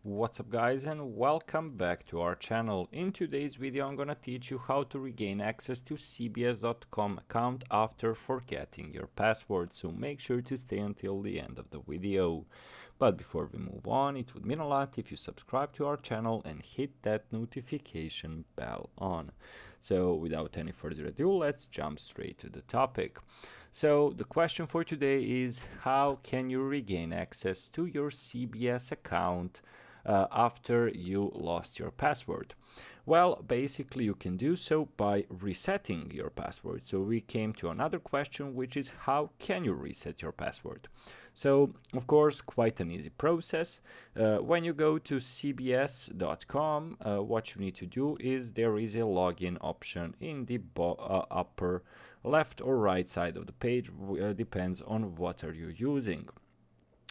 What's up guys, and welcome back to our channel. In today's video I'm gonna teach you how to regain access to CBS.com account after forgetting your password, so make sure to stay until the end of the video. But before we move on, it would mean a lot if you subscribe to our channel and hit that notification bell on. So without any further ado, let's jump straight to the topic. So the question for today is, how can you regain access to your CBS account after you lost your password? Well, basically you can do so by resetting your password. So we came to another question, which is how can you reset your password? So of course, quite an easy process. When you go to cbs.com, what you need to do is there is a login option in the upper left or right side of the page, depends on what are you using.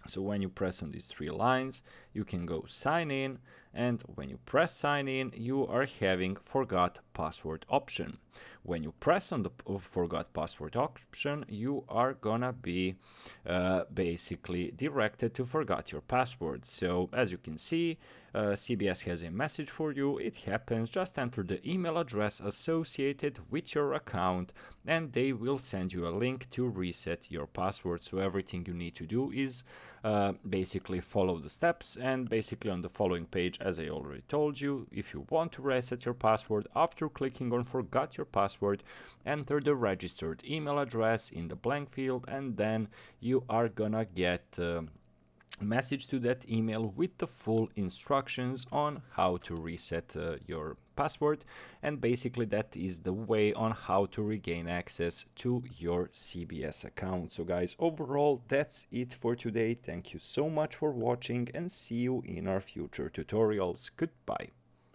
So when you press on these three lines, you can go sign in, and when you press sign in, you are having forgot password option. When you press on the forgot password option, you are gonna be basically directed to forgot your password. So as you can see, CBS has a message for you. It happens, just enter the email address associated with your account and they will send you a link to reset your password. So everything you need to do is basically follow the steps, and basically on the following page, as I already told you, if you want to reset your password, after clicking on forgot your password, enter the registered email address in the blank field, and then you are gonna get message to that email with the full instructions on how to reset your password. And basically that is the way on how to regain access to your CBS account. So guys, overall that's it for today. Thank you so much for watching and see you in our future tutorials. Goodbye.